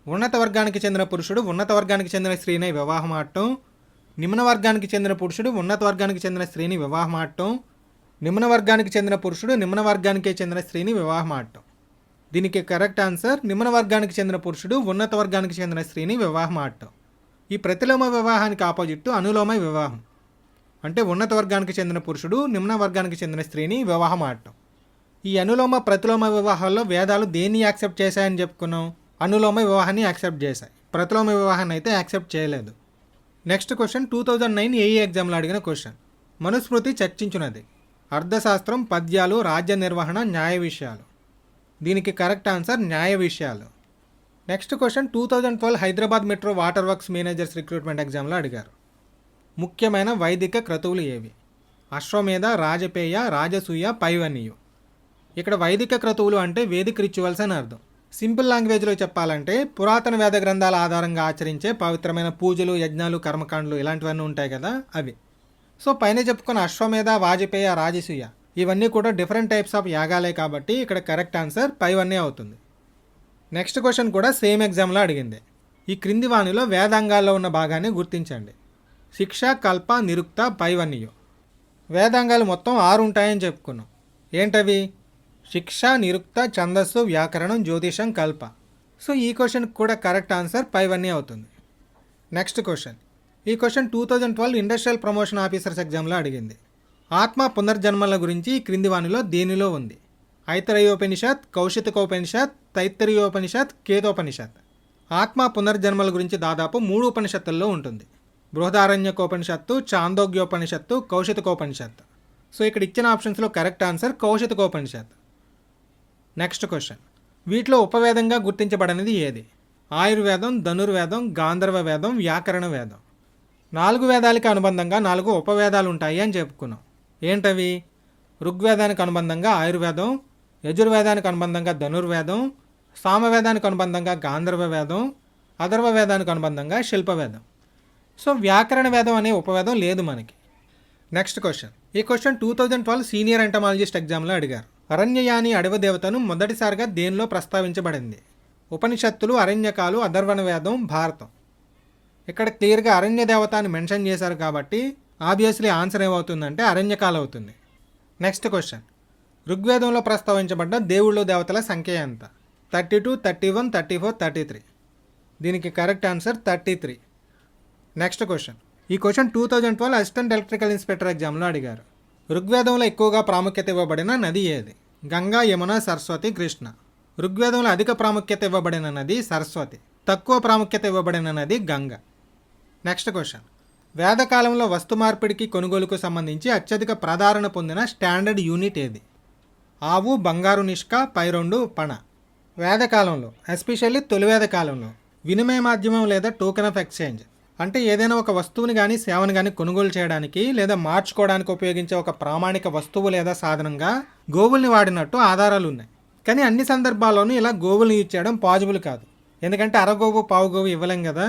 S1: ఉన్నత వర్గానికి చెందిన పురుషుడు ఉన్నత వర్గానికి చెందిన స్త్రీని వివాహం ఆడటం, నిమ్న వర్గానికి చెందిన పురుషుడు ఉన్నత వర్గానికి చెందిన స్త్రీని వివాహం ఆడటం, నిమ్న వర్గానికి చెందిన పురుషుడు నిమ్న వర్గానికి చెందిన స్త్రీని వివాహం ఆడటం. దీనికి కరెక్ట్ ఆన్సర్ నిమ్న వర్గానికి చెందిన పురుషుడు ఉన్నత వర్గానికి చెందిన స్త్రీని వివాహం ఆడటం. ఈ ప్రతిలోమ వివాహానికి ఆపోజిట్ అనులోమ వివాహం, అంటే ఉన్నత వర్గానికి చెందిన పురుషుడు నిమ్న వర్గానికి చెందిన స్త్రీని వివాహం ఆడటం. ఈ అనులోమ ప్రతిలోమ వివాహాల్లో వేదాలు దేన్ని యాక్సెప్ట్ చేశాయని చెప్పుకున్నాం? అనులోమ వివాహాన్ని యాక్సెప్ట్ చేశాయి, ప్రతిలోమ వివాహాన్ని అయితే యాక్సెప్ట్ చేయలేదు. నెక్స్ట్ క్వశ్చన్ 2009 ఏఈ ఎగ్జామ్లో అడిగిన క్వశ్చన్. మనుస్మృతి చర్చించున్నది అర్థశాస్త్రం, పద్యాలు, రాజ్య నిర్వహణ, న్యాయ విషయాలు. దీనికి కరెక్ట్ ఆన్సర్ న్యాయ విషయాలు. Next question 2012 Hyderabad metro water works managers recruitment ఎగ్జామ్లో అడిగారు. ముఖ్యమైన వైదిక క్రతువులు ఏవి? అశ్వమేధ, రాజపేయ, రాజసూయ, పైవన్యు. ఇక్కడ వైదిక క్రతువులు అంటే వేదిక్ రిచువల్స్ అని అర్థం. సింపుల్ లాంగ్వేజ్లో చెప్పాలంటే పురాతన వేద గ్రంథాల ఆధారంగా ఆచరించే పవిత్రమైన పూజలు, యజ్ఞాలు, కర్మకాండలు ఇలాంటివన్నీ ఉంటాయి కదా, అవి. సో పైన చెప్పుకున్న అశ్వమేధ, వాజపేయ, రాజసూయ ఇవన్నీ కూడా డిఫరెంట్ టైప్స్ ఆఫ్ యాగాలే కాబట్టి ఇక్కడ కరెక్ట్ ఆన్సర్ పైవన్నీ అవుతుంది. నెక్స్ట్ క్వశ్చన్ కూడా సేమ్ ఎగ్జామ్లో అడిగింది. ఈ క్రింది వాణిలో వేదాంగాల్లో ఉన్న భాగాన్ని గుర్తించండి. శిక్ష, కల్ప, నిరుక్త, పైవన్యు. వేదాంగాలు మొత్తం 6 ఉంటాయని చెప్పుకున్నాం. ఏంటవి? శిక్ష, నిరుక్త, ఛందస్సు, వ్యాకరణం, జ్యోతిషం, కల్ప. సో ఈ క్వశ్చన్కి కూడా కరెక్ట్ ఆన్సర్ పైవన్నీ అవుతుంది. నెక్స్ట్ క్వశ్చన్, ఈ క్వశ్చన్ 2012 ఇండస్ట్రియల్ ప్రమోషన్ ఆఫీసర్స్ ఎగ్జామ్లో అడిగింది. ఆత్మ పునర్జన్మల గురించి ఈ క్రింది వానిలో దేనిలో ఉంది? ఐతరేయోపనిషత్, కౌశితకోపనిషత్, తైత్తరీయోపనిషత్, కేతోపనిషత్. ఆత్మ పునర్జన్మల గురించి దాదాపు 3 ఉపనిషత్తుల్లో ఉంటుంది. బృహదారణ్యకోపనిషత్తు, చాందోగ్యోపనిషత్తు, కౌశితకోపనిషత్. సో ఇక్కడ ఇచ్చిన ఆప్షన్స్లో కరెక్ట్ ఆన్సర్ కౌశితకోపనిషత్. నెక్స్ట్ క్వశ్చన్, వీటిలో ఉపవేదంగా గుర్తించబడినది ఏది? ఆయుర్వేదం, ధనుర్వేదం, గాంధర్వ వేదం, వ్యాకరణ వేదం. 4 వేదాలకి అనుబంధంగా 4 ఉపవేదాలు ఉంటాయి అని చెప్పుకున్నాం. ఏంటవి? ఋగ్వేదానికి అనుబంధంగా ఆయుర్వేదం, యజుర్వేదానికి అనుబంధంగా ధనుర్వేదం, సామవేదానికి అనుబంధంగా గాంధర్వ వేదం, అథర్వ వేదానికి అనుబంధంగా శిల్పవేదం. సో వ్యాకరణ వేదం అనే ఉపవేదం లేదు మనకి. నెక్స్ట్ క్వశ్చన్, ఈ క్వశ్చన్ 2012 సీనియర్ ఎంటమాలజిస్ట్ ఎగ్జామ్లో అడిగారు. అరణ్యయాని అడవి దేవతను మొదటిసారిగా దేనిలో ప్రస్తావించబడింది? ఉపనిషత్తులు, అరణ్యకాలు, అథర్వణ వేదం, భారతం. ఇక్కడ క్లియర్గా అరణ్య దేవత అని మెన్షన్ చేశారు కాబట్టి ఆబ్వియస్లీ ఆన్సర్ ఏమవుతుందంటే అరణ్యకాలు అవుతుంది. నెక్స్ట్ క్వశ్చన్, ఋగ్వేదంలో ప్రస్తావించబడ్డ దేవుళ్ళు దేవతల సంఖ్య ఎంత? 32, 31, 34, 33. దీనికి కరెక్ట్ ఆన్సర్ 33. నెక్స్ట్ క్వశ్చన్, ఈ క్వశ్చన్ 2012 అసిస్టెంట్ ఎలక్ట్రికల్ ఇన్స్పెక్టర్ ఎగ్జామ్లో అడిగారు. ఋగ్వేదంలో ఎక్కువగా ప్రాముఖ్యత ఇవ్వబడిన నది ఏది? గంగా, యమున, సరస్వతి, కృష్ణ. ఋగ్వేదంలో అధిక ప్రాముఖ్యత ఇవ్వబడిన నది సరస్వతి, తక్కువ ప్రాముఖ్యత ఇవ్వబడిన నది గంగ. నెక్స్ట్ క్వశ్చన్, వేదకాలంలో వస్తు మార్పిడికి, కొనుగోలుకు సంబంధించి అత్యధిక ప్రాధాన్యత పొందిన స్టాండర్డ్ యూనిట్ ఏది? ఆవు, బంగారు నిష్క, పైరొండు, పణ. వేదకాలంలో ఎస్పెషల్లీ తొలివేద కాలంలో వినిమయ మాధ్యమం లేదా టోకెన్ ఆఫ్ ఎక్స్చేంజ్ అంటే ఏదైనా ఒక వస్తువుని కానీ సేవను కానీ కొనుగోలు చేయడానికి లేదా మార్చుకోవడానికి ఉపయోగించే ఒక ప్రామాణిక వస్తువు లేదా సాధనంగా గోవుల్ని వాడినట్టు ఆధారాలు ఉన్నాయి. కానీ అన్ని సందర్భాల్లోనూ ఇలా గోవుల్ని యూజ్ చేయడం పాజిబుల్ కాదు, ఎందుకంటే అరగోవు పావు గోవు ఇవ్వలేం కదా.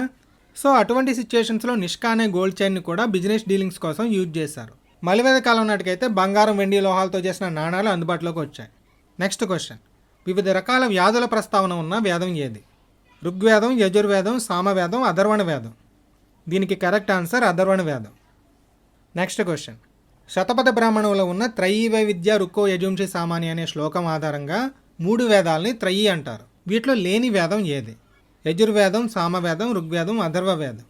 S1: సో అటువంటి సిచ్యుయేషన్స్లో నిష్కా అనే గోల్డ్ చైన్ని కూడా బిజినెస్ డీలింగ్స్ కోసం యూజ్ చేశారు. మలివేద కాలం నాటికైతే బంగారం, వెండి, లోహాలతో చేసిన నాణాలు అందుబాటులోకి వచ్చాయి. నెక్స్ట్ క్వశ్చన్, వివిధ రకాల వ్యాధుల ప్రస్తావన ఉన్న వేదం ఏది? ఋగ్వేదం, యజుర్వేదం, సామవేదం, అథర్వణ వేదం. దీనికి కరెక్ట్ ఆన్సర్ అథర్వణ వేదం. నెక్స్ట్ క్వశ్చన్, శతపథ బ్రాహ్మణంలో ఉన్న త్రయీ వైవిద్య రుక్కో యజుంషి సామాని అనే శ్లోకం ఆధారంగా 3 వేదాలని త్రయీ అంటారు. వీటిలో లేని వేదం ఏది? యజుర్వేదం, సామవేదం, ఋగ్వేదం, అథర్వ వేదం.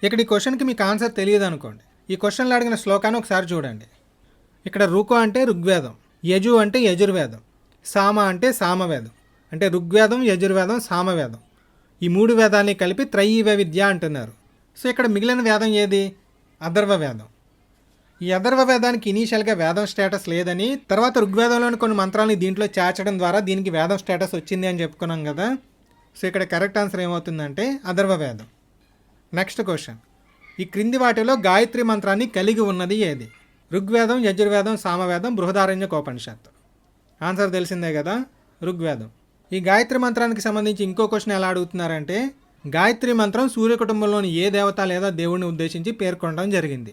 S1: ఇక్కడ ఈ క్వశ్చన్కి మీకు ఆన్సర్ తెలియదు అనుకోండి, ఈ క్వశ్చన్లో అడిగిన శ్లోకాన్ని ఒకసారి చూడండి. ఇక్కడ రుకో అంటే ఋగ్వేదం, యజు అంటే యజుర్వేదం, సామ అంటే సామవేదం, అంటే ఋగ్వేదం, యజుర్వేదం, సామవేదం. ఈ 3 వేదాన్ని కలిపి త్రయీవ విద్య అంటున్నారు. సో ఇక్కడ మిగిలిన వేదం ఏది? అథర్వ వేదం. ఈ అథర్వ వేదానికి ఇనీషియల్గా వేదం స్టేటస్ లేదని, తర్వాత ఋగ్వేదంలోని కొన్ని మంత్రాలని దీంట్లో చేర్చడం ద్వారా దీనికి వేదం స్టేటస్ వచ్చింది అని చెప్పుకున్నాం కదా. సో ఇక్కడ కరెక్ట్ ఆన్సర్ ఏమవుతుందంటే అథర్వ వేదం. నెక్స్ట్ క్వశ్చన్, ఈ క్రింది వాటిలో గాయత్రి మంత్రాన్ని కలిగి ఉన్నది ఏది? ఋగ్వేదం, యజుర్వేదం, సామవేదం, బృహదారణ్యకోపనిషత్తు. ఆన్సర్ తెలిసిందే కదా, ఋగ్వేదం. ఈ గాయత్రి మంత్రానికి సంబంధించి ఇంకో క్వశ్చన్ ఎలా అడుగుతున్నారంటే, గాయత్రి మంత్రం సూర్య కుటుంబంలోని ఏ దేవత లేదా దేవుడిని ఉద్దేశించి పేర్కొనడం జరిగింది?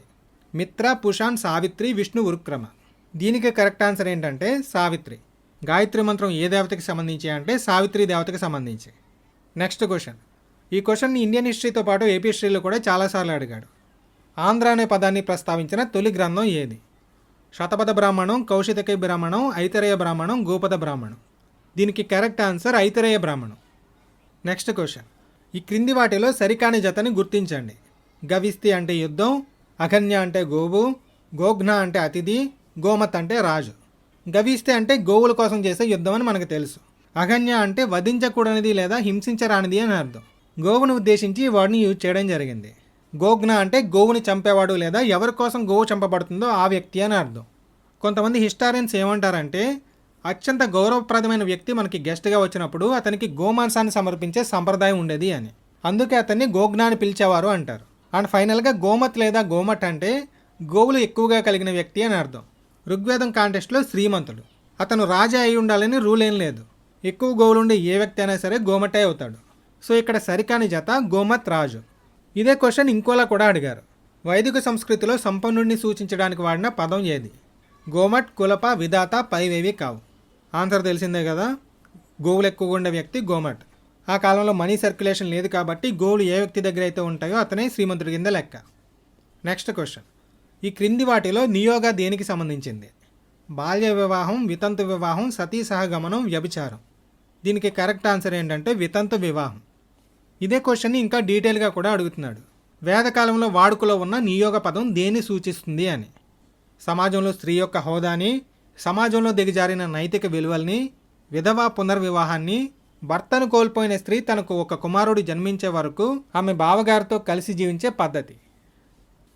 S1: మిత్ర, పుషాన్, సావిత్రి, విష్ణు, ఉరుక్రమ. దీనికి కరెక్ట్ ఆన్సర్ ఏంటంటే సావిత్రి. గాయత్రి మంత్రం ఏ దేవతకి సంబంధించి అంటే సావిత్రి దేవతకి సంబంధించి. నెక్స్ట్ క్వశ్చన్, ఈ క్వశ్చన్ని ఇండియన్ హిస్టరీతో పాటు ఏపీ హిస్టరీలో కూడా చాలాసార్లు అడిగాడు. ఆంధ్ర అనే పదాన్ని ప్రస్తావించిన తొలి గ్రంథం ఏది? శతపథ బ్రాహ్మణం, కౌశితకి బ్రాహ్మణం, ఐతరేయ బ్రాహ్మణం, గోపద బ్రాహ్మణం. దీనికి కరెక్ట్ ఆన్సర్ ఐతరేయ బ్రాహ్మణం. నెక్స్ట్ క్వశ్చన్, ఈ క్రింది వాటిలో సరికాని జతని గుర్తించండి. గవిస్తి అంటే యుద్ధం, అఘన్య అంటే గోవు, గోఘ్న అంటే అతిథి, గోమత్ అంటే రాజు. గవిస్తే అంటే గోవుల కోసం చేసే యుద్ధం అని మనకు తెలుసు. అఘన్య అంటే వధించకూడనిది లేదా హింసించరానిది అని అర్థం. గోవును ఉద్దేశించి ఈ వర్డ్ని యూజ్ చేయడం జరిగింది. గోఘ్న అంటే గోవుని చంపేవాడు లేదా ఎవరి కోసం గోవు చంపబడుతుందో ఆ వ్యక్తి అని అర్థం. కొంతమంది హిస్టారియన్స్ ఏమంటారంటే, అత్యంత గౌరవప్రదమైన వ్యక్తి మనకి గెస్ట్గా వచ్చినప్పుడు అతనికి గోమాంసాన్ని సమర్పించే సంప్రదాయం ఉండేది అని. అందుకే అతన్ని గోఘ్న అని పిలిచేవారు అంటారు. అండ్ ఫైనల్గా గోమత్ లేదా గోమట్ అంటే గోవులు ఎక్కువగా కలిగిన వ్యక్తి అని అర్థం. ఋగ్వేదం కాంటెస్ట్లో శ్రీమంతుడు. అతను రాజా అయి ఉండాలని రూల్ ఏం లేదు. ఎక్కువ గోవులు ఉండే ఏ వ్యక్తి అయినా సరే గోమటే అవుతాడు. సో ఇక్కడ సరికాని జత గోమత్ రాజు. ఇదే క్వశ్చన్ ఇంకోలా కూడా అడిగారు. వైదిక సంస్కృతిలో సంపన్నుడిని సూచించడానికి వాడిన పదం ఏది? గోమట్, కులప, విధాత, పైవేవి కావు. ఆన్సర్ తెలిసిందే కదా, గోవులు ఎక్కువగా ఉండే వ్యక్తి గోమట్. ఆ కాలంలో మనీ సర్క్యులేషన్ లేదు కాబట్టి గోవులు ఏ వ్యక్తి దగ్గర అయితే ఉంటాయో అతనే శ్రీమంతుడి కింద లెక్క. నెక్స్ట్ క్వశ్చన్, ఈ క్రింది వాటిలో నియోగ దేనికి సంబంధించింది? బాల్య వివాహం, వితంతు వివాహం, సతీ సహగమనం, వ్యభిచారం. దీనికి కరెక్ట్ ఆన్సర్ ఏంటంటే వితంతు వివాహం. ఇదే క్వశ్చన్ని ఇంకా డీటెయిల్గా కూడా అడుగుతున్నాడు. వేదకాలంలో వాడుకలో ఉన్న నియోగ పదం దేన్ని సూచిస్తుంది అని. సమాజంలో స్త్రీ యొక్క హోదాని, సమాజంలో దిగజారిన నైతిక విలువల్ని, విధవా పునర్వివాహాన్ని, భర్తను కోల్పోయిన స్త్రీ తనకు ఒక కుమారుడు జన్మించే వరకు ఆమె బావగారితో కలిసి జీవించే పద్ధతి.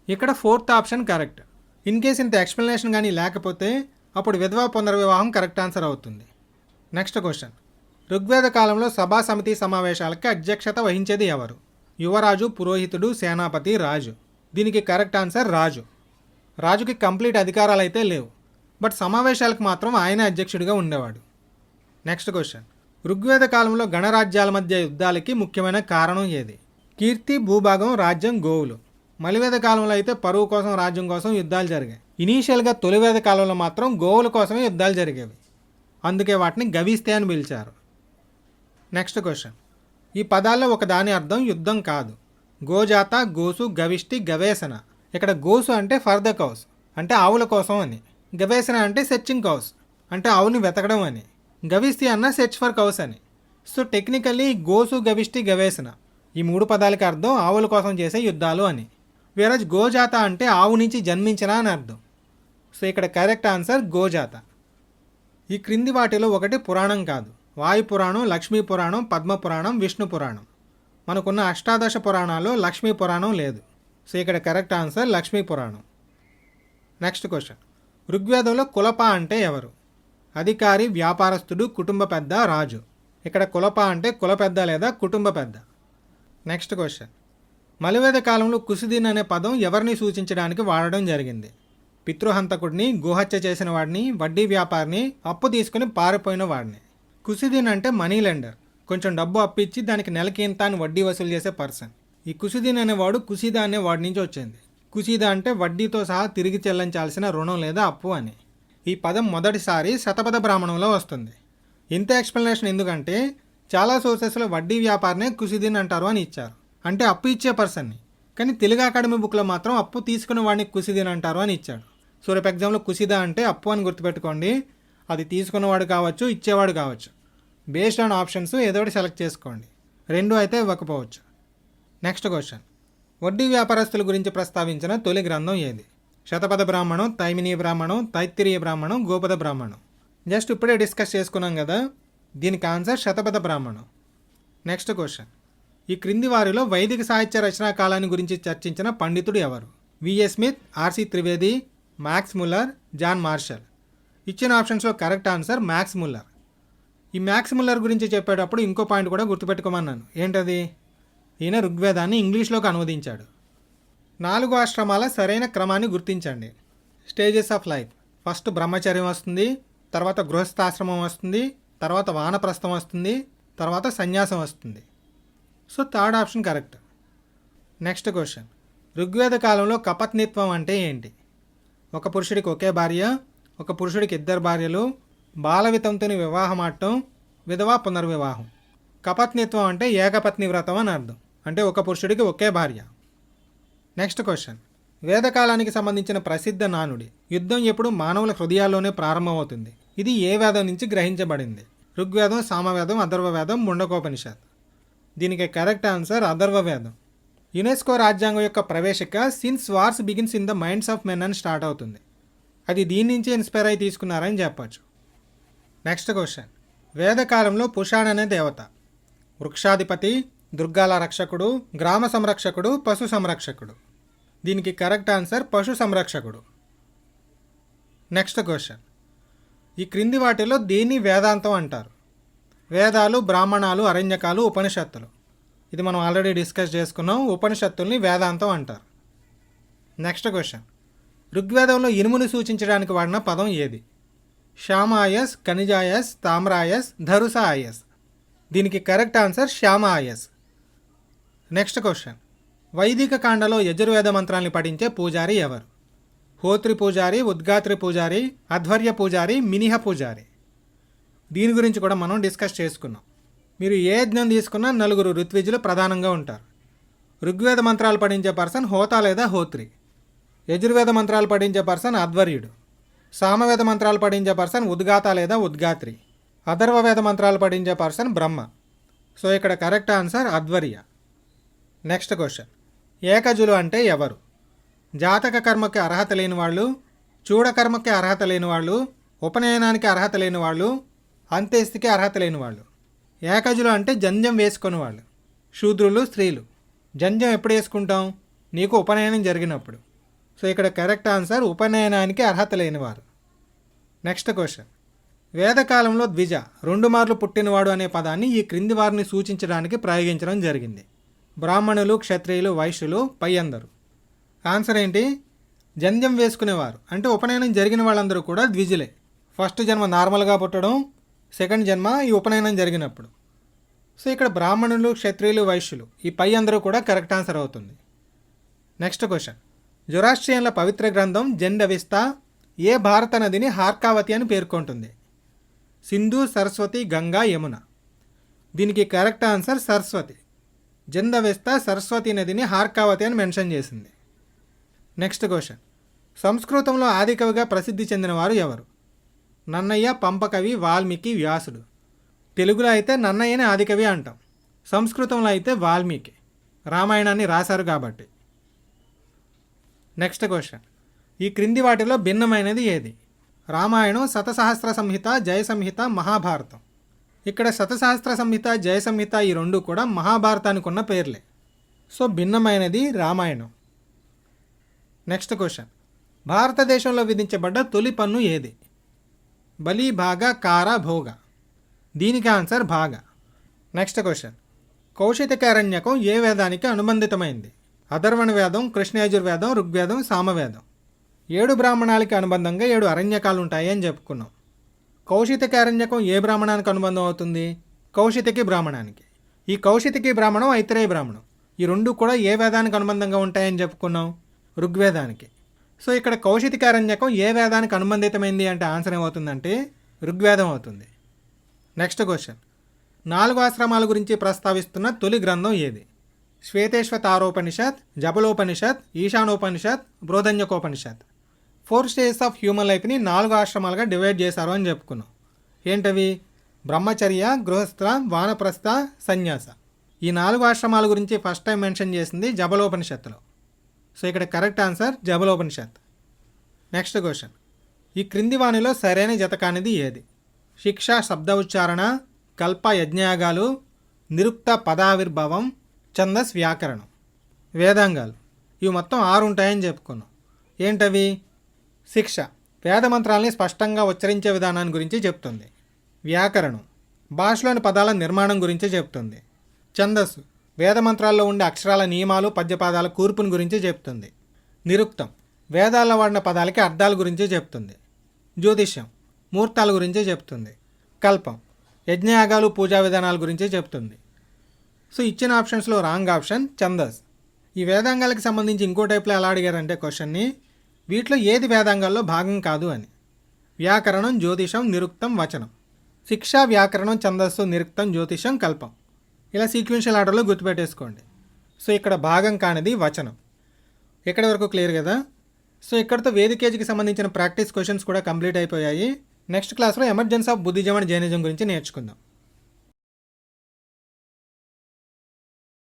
S1: ఇక్కడ fourth option correct. In case ఇంత ఎక్స్ప్లెనేషన్ కానీ లేకపోతే అప్పుడు విధవా పునర్వివాహం కరెక్ట్ ఆన్సర్ అవుతుంది. నెక్స్ట్ క్వశ్చన్, ఋగ్వేద కాలంలో సభా సమితి సమావేశాలకి అధ్యక్షత వహించేది ఎవరు? యువరాజు, పురోహితుడు, సేనాపతి, రాజు. దీనికి కరెక్ట్ ఆన్సర్ రాజు. రాజుకి కంప్లీట్ అధికారాలు అయితే లేవు, బట్ సమావేశాలకు మాత్రం ఆయన అధ్యక్షుడిగా ఉండేవాడు. నెక్స్ట్ క్వశ్చన్, ఋగ్వేద కాలంలో గణరాజ్యాల మధ్య యుద్ధాలకి ముఖ్యమైన కారణం ఏది? కీర్తి, భూభాగం, రాజ్యం, గోవులు. మలివేద కాలంలో అయితే పరువు కోసం, రాజ్యం కోసం యుద్ధాలు జరిగాయి. ఇనీషియల్గా తొలివేద కాలంలో మాత్రం గోవుల కోసమే యుద్ధాలు జరిగేవి. అందుకే వాటిని గవిస్తే అని పిలిచారు. నెక్స్ట్ క్వశ్చన్, ఈ పదాల్లో ఒక దాని అర్థం యుద్ధం కాదు. గోజాత, గోసు, గవిష్టి, గవేషణ. ఇక్కడ గోసు అంటే ఫర్ ద కౌస్ అంటే ఆవుల కోసం అని. గవేషణ అంటే సెర్చింగ్ కౌస్ అంటే ఆవుని వెతకడం అని. గవిష్టి అన్న సెర్చ్ ఫర్ కౌస్ అని. సో టెక్నికల్లీ గోసు, గవిష్టి, గవేషణ ఈ 3 పదాలకి అర్థం ఆవుల కోసం చేసే యుద్ధాలు అని. వేరజ్ గోజాత అంటే ఆవు నుంచి జన్మించిన అని అర్థం. సో ఇక్కడ కరెక్ట్ ఆన్సర్ గోజాత. ఈ క్రింది వాటిలో ఒకటి పురాణం కాదు. వాయు పురాణం, లక్ష్మీ పురాణం, పద్మ పురాణం, విష్ణు పురాణం. మనకున్న అష్టాదశ పురాణాల్లో లక్ష్మీ పురాణం లేదు. సో ఇక్కడ కరెక్ట్ ఆన్సర్ లక్ష్మీ పురాణం. నెక్స్ట్ క్వశ్చన్, ఋగ్వేదంలో కులప అంటే ఎవరు? అధికారి, వ్యాపారస్తుడు, కుటుంబ పెద్ద, రాజు. ఇక్కడ కులప అంటే కుల పెద్ద లేదా కుటుంబ పెద్ద. నెక్స్ట్ క్వశ్చన్, మలివేద కాలంలో కుసుదీన్ అనే పదం ఎవరిని సూచించడానికి వాడడం జరిగింది? పితృహంతకుడిని, గోహత్య చేసిన వాడిని, వడ్డీ వ్యాపారిని, అప్పు తీసుకుని పారిపోయిన వాడిని. కుసుదీన్ అంటే మనీ లెండర్, కొంచెం డబ్బు అప్పిచ్చి దానికి నెలకి ఇంత అని వడ్డీ వసూలు చేసే పర్సన్. ఈ కుసుదీన్ అనేవాడు కుసీదా అనే వాడి నుంచి వచ్చింది. కుసీదా అంటే వడ్డీతో సహా తిరిగి చెల్లించాల్సిన రుణం లేదా అప్పు అని. ఈ పదం మొదటిసారి శతపథ బ్రాహ్మణంలో వస్తుంది. ఇంత ఎక్స్ప్లెనేషన్ ఎందుకంటే చాలా సోర్సెస్లో వడ్డీ వ్యాపారినే కుసుదీన్ అంటారు అని ఇచ్చారు, అంటే అప్పు ఇచ్చే పర్సన్ని. కానీ తెలుగు అకాడమీ బుక్లో మాత్రం అప్పు తీసుకునే వాడిని కుసుదీన్ అంటారు అని ఇచ్చాడు. సో రేపు ఎగ్జామ్లో కుసీదా అంటే అప్పు అని గుర్తుపెట్టుకోండి. అది తీసుకున్నవాడు కావచ్చు, ఇచ్చేవాడు కావచ్చు. బేస్డ్ ఆన్ ఆప్షన్స్ ఏదో ఒకటి సెలెక్ట్ చేసుకోండి. 2 అయితే ఇవ్వకపోవచ్చు. నెక్స్ట్ క్వశ్చన్, వడ్డీ వ్యాపారస్తుల గురించి ప్రస్తావించిన తొలి గ్రంథం ఏది? శతపథ బ్రాహ్మణం, తైమినీ బ్రాహ్మణం, తైత్తిరీయ బ్రాహ్మణం, గోపద బ్రాహ్మణం. జస్ట్ ఇప్పుడే డిస్కస్ చేసుకున్నాం కదా, దీనికి ఆన్సర్ శతపథ బ్రాహ్మణం. నెక్స్ట్ క్వశ్చన్, ఈ క్రింది వారిలో వైదిక సాహిత్య రచనా కాలాన్ని గురించి చర్చించిన పండితుడు ఎవరు? V S Smith, R C Trivedi, Max Muller, John Marshall. ఇచ్చిన ఆప్షన్స్లో కరెక్ట్ ఆన్సర్ మ్యాక్స్ ముల్లర్. ఈ మ్యాక్స్ ముల్లర్ గురించి చెప్పేటప్పుడు ఇంకో పాయింట్ కూడా గుర్తుపెట్టుకోమన్నాను. ఏంటది? ఈయన ఋగ్వేదాన్ని ఇంగ్లీష్లోకి అనువదించాడు. 4 ఆశ్రమాల సరైన క్రమాన్ని గుర్తించండి. Stages of life. ఫస్ట్ బ్రహ్మచర్యం వస్తుంది, తర్వాత గృహస్థాశ్రమం వస్తుంది, తర్వాత వానప్రస్థం వస్తుంది, తర్వాత సన్యాసం వస్తుంది. So third option correct. Next question. Rigveda కాలంలో కపత్నిత్వం అంటే ఏంటి? ఒక పురుషుడికి ఒకే భార్య, ఒక పురుషుడికి 2 భార్యలు, బాలవితంతుని వివాహం ఆడటం, విధవా పునర్వివాహం. కపత్నిత్వం అంటే ఏకపత్ని వ్రతం అని అర్థం. అంటే ఒక పురుషుడికి ఒకే భార్య. Next question. వేదకాలానికి సంబంధించిన ప్రసిద్ధ నానుడి. యుద్ధం ఎప్పుడు మానవుల హృదయాల్లోనే ప్రారంభమవుతుంది. ఇది ఏ వేదం నుంచి గ్రహించబడింది? ఋగ్వేదం, సామవేదం, అథర్వవేదం, ముండకోపనిషత్. దీనికి కరెక్ట్ ఆన్సర్ అథర్వవేదం. యునెస్కో రాజ్యాంగం యొక్క ప్రవేశిక since wars begin in the minds of men అని స్టార్ట్ అవుతుంది. అది దీని నుంచి ఇన్స్పైర్ అయి తీసుకున్నారని చెప్పచ్చు. Next question. వేదకాలంలో పుషాణ్ అనే దేవత వృక్షాధిపతి, దుర్గాల రక్షకుడు, గ్రామ సంరక్షకుడు, పశు సంరక్షకుడు. దీనికి కరెక్ట్ ఆన్సర్ పశు సంరక్షకుడు. Next question. ఈ క్రింది వాటిలో దేన్ని వేదాంతం అంటారు? వేదాలు, బ్రాహ్మణాలు, అరణ్యకాలు, ఉపనిషత్తులు. ఇది మనం ఆల్రెడీ డిస్కస్ చేసుకున్నాం. ఉపనిషత్తుల్ని వేదాంతం అంటారు. Next question. ఋగ్వేదంలో ఇనుమును సూచించడానికి వాడిన పదం ఏది? శ్యామాయస్, ఖనిజాయస్, తామ్రాయస్, ధరుసాయస్. దీనికి కరెక్ట్ ఆన్సర్ శ్యామాయస్. Next question. వైదిక కాండలో యజుర్వేద మంత్రాన్ని పఠించే పూజారి ఎవరు? హోత్రి పూజారి, ఉద్గాత్రి పూజారి, అధ్వర్య పూజారి, మినిహ పూజారి. దీని గురించి కూడా మనం డిస్కస్ చేసుకున్నాం. మీరు ఏ యజ్ఞం తీసుకున్నా 4 ఋత్విజులు ప్రధానంగా ఉంటారు. ఋగ్వేద మంత్రాలు పఠించే పర్సన్ హోత లేదా హోత్రి, యజుర్వేద మంత్రాలు పఠించే పర్సన్ అధ్వర్యుడు, సామవేద మంత్రాలు పఠించే పర్సన్ ఉద్గాత లేదా ఉద్గాత్రి, అథర్వవేద మంత్రాలు పఠించే పర్సన్ బ్రహ్మ. సో ఇక్కడ కరెక్ట్ ఆన్సర్ అధ్వర్య. Next question. ఏకజులు అంటే ఎవరు? జాతక కర్మకి అర్హత లేని వాళ్ళు, చూడకర్మకి అర్హత లేని వాళ్ళు, ఉపనయనానికి అర్హత లేని వాళ్ళు, అంత్యేష్టికి అర్హత లేని వాళ్ళు. ఏకజులు అంటే జంధ్యం వేసుకుని వాళ్ళు. శూద్రులు, స్త్రీలు. జంధ్యం ఎప్పుడు వేసుకుంటాం? నీకు ఉపనయనం జరిగినప్పుడు. సో ఇక్కడ కరెక్ట్ ఆన్సర్ ఉపనయనానికి అర్హత లేనివారు. Next question. వేదకాలంలో ద్విజ 2 మార్లు పుట్టినవాడు అనే పదాన్ని ఈ క్రింది వారిని సూచించడానికి ప్రయోగించడం జరిగింది. బ్రాహ్మణులు, క్షత్రియులు, వైశ్యులు, పై అందరు. ఆన్సర్ ఏంటి? జంధ్యం వేసుకునేవారు అంటే ఉపనయనం జరిగిన వాళ్ళందరూ కూడా ద్విజులే. ఫస్ట్ జన్మ నార్మల్గా పుట్టడం, సెకండ్ జన్మ ఈ ఉపనయనం జరిగినప్పుడు. సో ఇక్కడ బ్రాహ్మణులు, క్షత్రియులు, వైశ్యులు ఈ పై అందరూ కూడా కరెక్ట్ ఆన్సర్ అవుతుంది. Next question. జొరాస్ట్రియన్ల పవిత్ర గ్రంథం జెండవిస్తా ఏ భారత నదిని హార్కావతి అని పేర్కొంటుంది? సింధు, సరస్వతి, గంగా, యమున. దీనికి కరెక్ట్ ఆన్సర్ సరస్వతి. జెండవిస్తా సరస్వతి నదిని హార్కావతి అని మెన్షన్ చేసింది. Next question. సంస్కృతంలో ఆదికవిగా ప్రసిద్ధి చెందినవారు ఎవరు? నన్నయ్య, పంపకవి, వాల్మీకి, వ్యాసుడు. తెలుగులో అయితే నన్నయ్యని ఆదికవి అంటాం, సంస్కృతంలో అయితే వాల్మీకి. రామాయణాన్ని రాశారు కాబట్టి. Next question. ఈ క్రింది వాటిలో భిన్నమైనది ఏది? రామాయణం, శతసహస్ర సంహిత, జయ సంహిత, మహాభారతం. ఇక్కడ శతసహస్ర సంహిత, జయ సంహిత ఈ 2 కూడా మహాభారతానికి ఉన్న పేర్లే. సో భిన్నమైనది రామాయణం. Next question. భారతదేశంలో విధించబడ్డ తొలి పన్ను ఏది? బలి, భాగ, కార, భోగ. దీనికి ఆన్సర్ భాగ. Next question. కౌశితకారణ్యకం ఏ వేదానికి అనుబంధితమైంది? అథర్వణ వేదం, కృష్ణయజుర్వేదం, ఋగ్వేదం, సామవేదం. 7 బ్రాహ్మణాలకి అనుబంధంగా 7 అరణ్యకాలు ఉంటాయి అని చెప్పుకున్నాం. కౌశితకారణ్యకం ఏ బ్రాహ్మణానికి అనుబంధం అవుతుంది? కౌశితకి బ్రాహ్మణానికి. ఈ కౌశితకి బ్రాహ్మణం, ఐతరేయ బ్రాహ్మణం ఈ 2 కూడా ఏ వేదానికి అనుబంధంగా ఉంటాయని చెప్పుకున్నాం? ఋగ్వేదానికి. సో ఇక్కడ కౌశితకారణ్యకం ఏ వేదానికి అనుబంధితమైంది అంటే ఆన్సర్ ఏమవుతుందంటే ఋగ్వేదం అవుతుంది. Next question. 4 ఆశ్రమాల గురించి ప్రస్తావిస్తున్న తొలి గ్రంథం ఏది? శ్వేతేశ్వతారోపనిషత్, జబలోపనిషత్, ఈశానోపనిషత్, బృహదన్యకోపనిషత్. 4 స్టేజెస్ ఆఫ్ హ్యూమన్ లైఫ్ని 4 ఆశ్రమాలుగా డివైడ్ చేశారు అని చెప్పుకున్నాం. ఏంటవి? బ్రహ్మచర్య, గృహస్థ, వానప్రస్థ, సన్యాస. ఈ 4 ఆశ్రమాల గురించి ఫస్ట్ టైం మెన్షన్ చేసింది జబలోపనిషత్తులో. సో ఇక్కడ correct answer Jabalopanishad. Next question. ఈ క్రింది వాణిలో సరైన జత కానిది ఏది? శిక్ష, శబ్ద ఉచ్చారణ, కల్ప, యజ్ఞయాగాలు, నిరుక్త, పదావిర్భావం, ఛందస్, వ్యాకరణం. వేదాంగాలు ఇవి మొత్తం 6 ఉంటాయని చెప్పుకున్నాం. ఏంటవి? శిక్ష వేద మంత్రాలని స్పష్టంగా ఉచ్చరించే విధానాన్ని గురించి చెప్తుంది. వ్యాకరణం భాషలోని పదాల నిర్మాణం గురించి చెప్తుంది. ఛందస్సు వేద మంత్రాల్లో ఉండే అక్షరాల నియమాలు, పద్యపాదాల కూర్పుని గురించి చెప్తుంది. నిరుక్తం వేదాల్లో వాడిన పదాలకి అర్థాల గురించి చెప్తుంది. జ్యోతిష్యం ముహూర్తాల గురించి చెప్తుంది. కల్పం యజ్ఞయాగాలు, పూజా విధానాల గురించి చెప్తుంది. సో ఇచ్చిన ఆప్షన్స్లో రాంగ్ ఆప్షన్ ఛందస్. ఈ వేదాంగాలకు సంబంధించి ఇంకో టైప్లో ఎలా అడిగారంటే క్వశ్చన్ని, వీటిలో ఏది వేదాంగాల్లో భాగం కాదు అని. వ్యాకరణం, జ్యోతిషం, నిరుక్తం, వచనం. శిక్ష, వ్యాకరణం, ఛందస్సు, నిరుక్తం, జ్యోతిషం, కల్పం. ఇలా సీక్వెన్షియల్ ఆర్డర్లో గుర్తుపెట్టేసుకోండి. సో ఇక్కడ భాగం కానిది వచనం. ఎక్కడి వరకు క్లియర్ కదా? సో ఇక్కడితో వేదికేజ్కి సంబంధించిన ప్రాక్టీస్ క్వశ్చన్స్ కూడా కంప్లీట్ అయిపోయాయి. నెక్స్ట్ క్లాస్లో emergence of Buddhism and Jainism గురించి నేర్చుకుందాం.